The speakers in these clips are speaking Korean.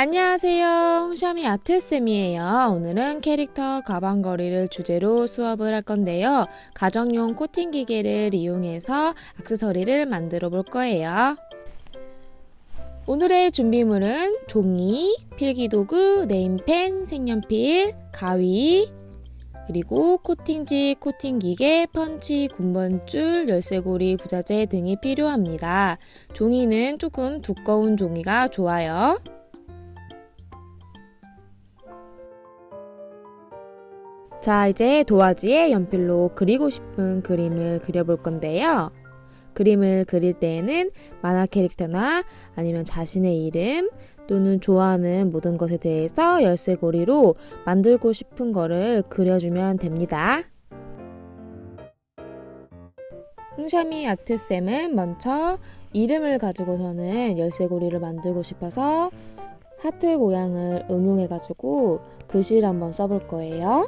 안녕하세요. 홍샤미 아트쌤이에요. 오늘은 캐릭터 가방걸이를 주제로 수업을 할 건데요. 가정용 코팅 기계를 이용해서 액세서리를 만들어 볼 거예요. 오늘의 준비물은 종이, 필기도구, 네임펜, 색연필, 가위, 그리고 코팅지, 코팅기계, 펀치, 군번줄, 열쇠고리, 부자재 등이 필요합니다. 종이는 조금 두꺼운 종이가 좋아요. 자, 이제 도화지에 연필로 그리고 싶은 그림을 그려볼 건데요. 그림을 그릴 때에는 만화 캐릭터나 아니면 자신의 이름 또는 좋아하는 모든 것에 대해서 열쇠고리로 만들고 싶은 거를 그려주면 됩니다. 홍샤미 아트쌤은 먼저 이름을 가지고서는 열쇠고리를 만들고 싶어서 하트 모양을 응용해가지고 글씨를 한번 써볼 거예요.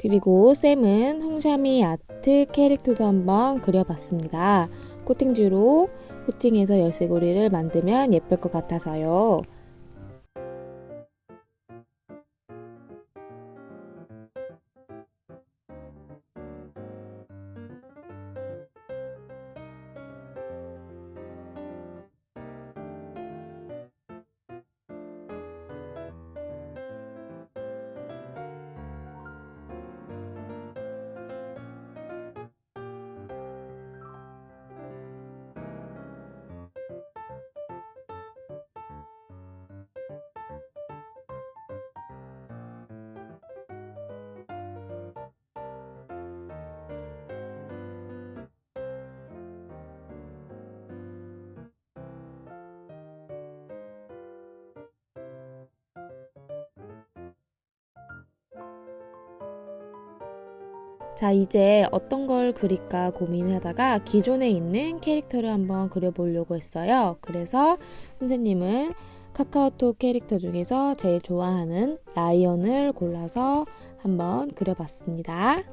그리고 쌤은 홍샤미 아트 캐릭터도 한번 그려봤습니다. 코팅지로 코팅해서 열쇠고리를 만들면 예쁠 것 같아서요. 자, 이제 어떤 걸 그릴까 고민하다가 기존에 있는 캐릭터를 한번 그려보려고 했어요. 그래서 선생님은 카카오톡 캐릭터 중에서 제일 좋아하는 라이언을 골라서 한번 그려봤습니다.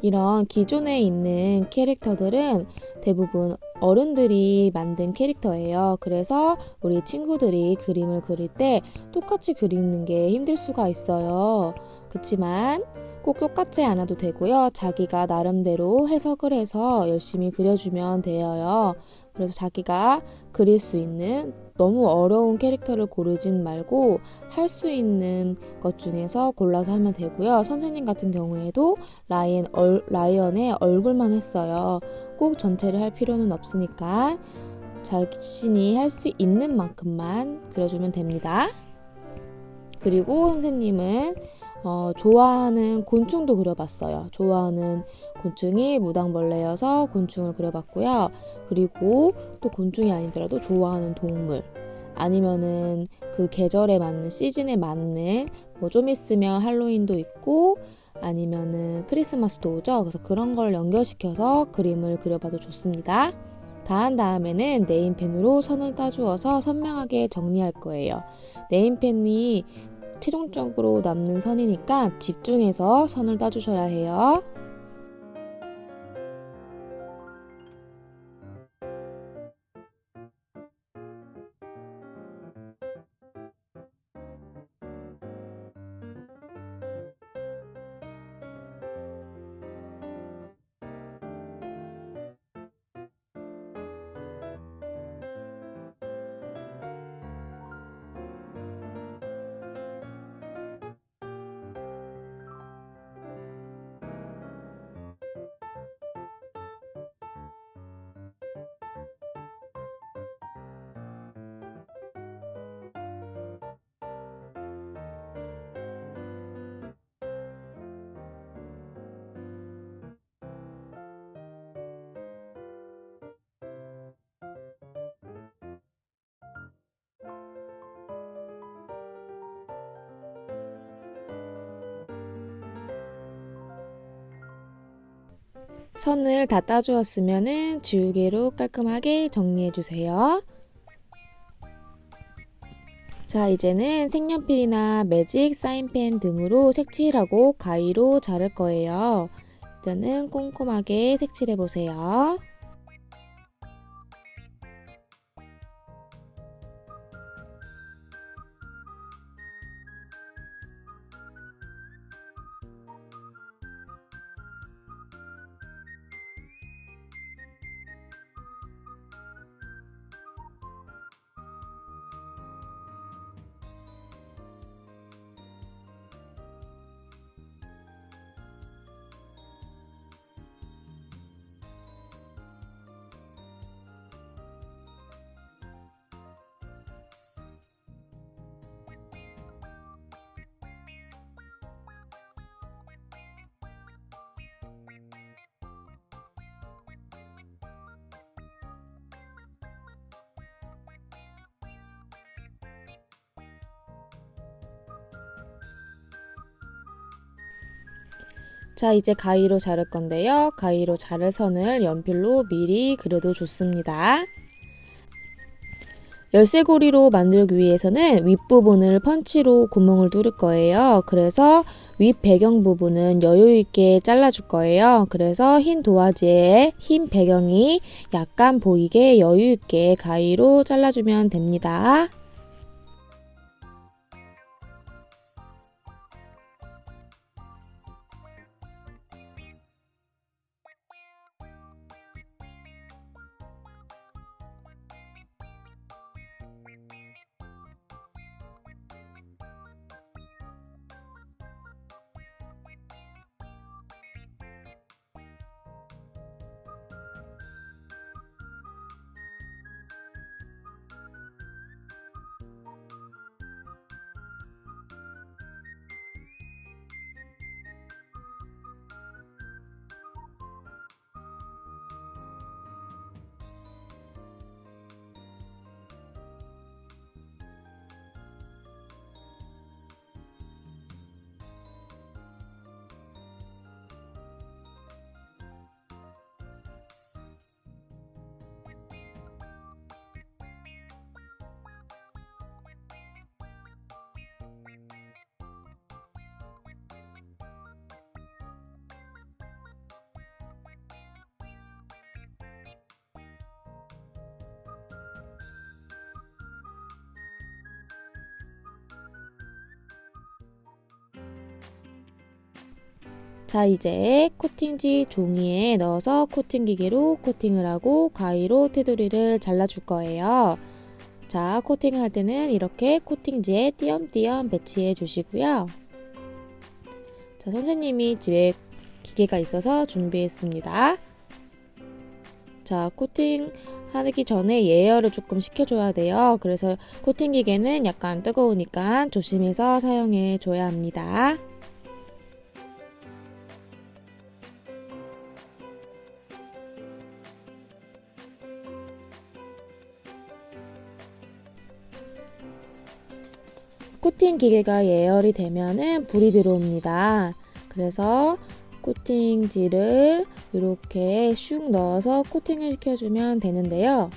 이런 기존에 있는 캐릭터들은 대부분 어른들이 만든 캐릭터예요. 그래서 우리 친구들이 그림을 그릴 때 똑같이 그리는 게 힘들 수가 있어요. 그렇지만 꼭 똑같지 않아도 되고요. 자기가 나름대로 해석을 해서 열심히 그려주면 돼요. 그래서 자기가 그릴 수 있는 너무 어려운 캐릭터를 고르진 말고 할 수 있는 것 중에서 골라서 하면 되고요. 선생님 같은 경우에도 라이언의 얼굴만 했어요. 꼭 전체를 할 필요는 없으니까 자신이 할 수 있는 만큼만 그려주면 됩니다. 그리고 선생님은 좋아하는 곤충도 그려봤어요. 좋아하는 곤충이 무당벌레여서 곤충을 그려봤고요. 그리고 또 곤충이 아니더라도 좋아하는 동물 아니면은 그 계절에 맞는 시즌에 맞는 뭐 좀 있으면 할로윈도 있고 아니면은 크리스마스도 오죠. 그래서 그런 걸 연결시켜서 그림을 그려봐도 좋습니다. 다 한 다음에는 네임펜으로 선을 따주어서 선명하게 정리할 거예요. 네임펜이 최종적으로 남는 선이니까 집중해서 선을 따주셔야 해요. 선을 다 따주었으면 지우개로 깔끔하게 정리해주세요. 자, 이제는 색연필이나 매직, 사인펜 등으로 색칠하고 가위로 자를 거예요. 일단은 꼼꼼하게 색칠해보세요. 자, 이제 가위로 자를 건데요. 가위로 자를 선을 연필로 미리 그려도 좋습니다. 열쇠고리로 만들기 위해서는 윗부분을 펀치로 구멍을 뚫을 거예요. 그래서 윗 배경 부분은 여유 있게 잘라줄 거예요. 그래서 흰 도화지에 흰 배경이 약간 보이게 여유 있게 가위로 잘라주면 됩니다. 자, 이제 코팅지 종이에 넣어서 코팅기계로 코팅을 하고 가위로 테두리를 잘라줄 거예요. 자, 코팅을 할 때는 이렇게 코팅지에 띄엄띄엄 배치해 주시고요. 자, 선생님이 집에 기계가 있어서 준비했습니다. 자, 코팅 하기 전에 예열을 조금 시켜줘야 돼요. 그래서 코팅 기계는 약간 뜨거우니까 조심해서 사용해 줘야 합니다. 코팅 기계가 예열이 되면은 불이 들어옵니다. 그래서 코팅지를 이렇게 슉 넣어서 코팅을 시켜주면 되는데요.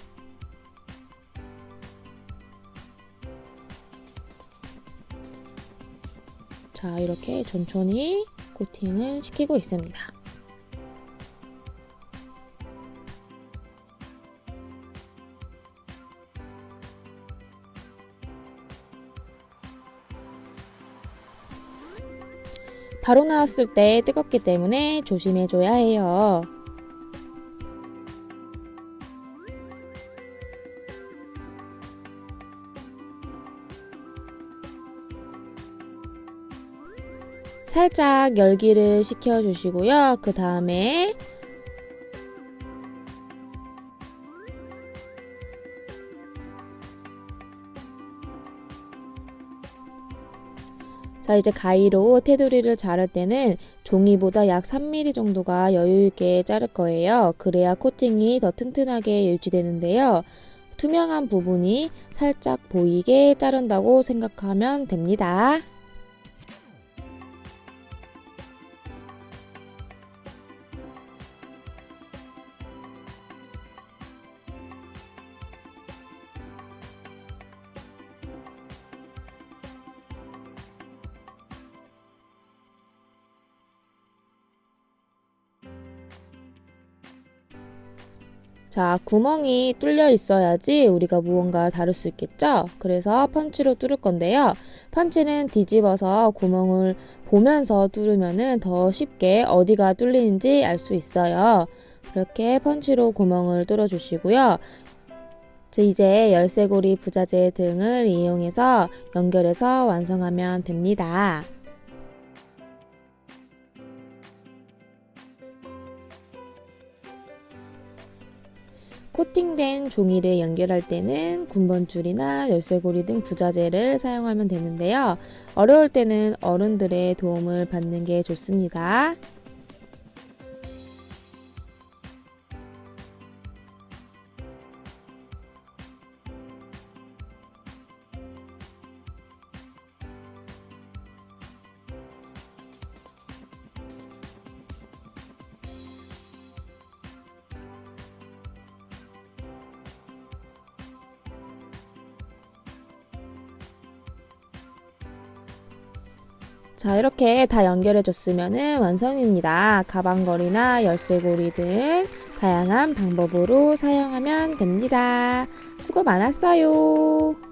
자, 이렇게 천천히 코팅을 시키고 있습니다. 바로 나왔을 때 뜨겁기 때문에 조심해줘야 해요. 살짝 열기를 식혀주시고요. 그 다음에 자, 이제 가위로 테두리를 자를 때는 종이보다 약 3mm 정도가 여유있게 자를 거예요. 그래야 코팅이 더 튼튼하게 유지되는데요. 투명한 부분이 살짝 보이게 자른다고 생각하면 됩니다. 자, 구멍이 뚫려 있어야지 우리가 무언가를 다룰 수 있겠죠? 그래서 펀치로 뚫을 건데요. 펀치는 뒤집어서 구멍을 보면서 뚫으면 더 쉽게 어디가 뚫리는지 알 수 있어요. 그렇게 펀치로 구멍을 뚫어 주시고요. 이제 열쇠고리 부자재 등을 이용해서 연결해서 완성하면 됩니다. 코팅된 종이를 연결할 때는 군번줄이나 열쇠고리 등 부자재를 사용하면 되는데요. 어려울 때는 어른들의 도움을 받는 게 좋습니다. 자, 이렇게 다 연결해 줬으면 완성입니다. 가방걸이나 열쇠고리 등 다양한 방법으로 사용하면 됩니다. 수고 많았어요.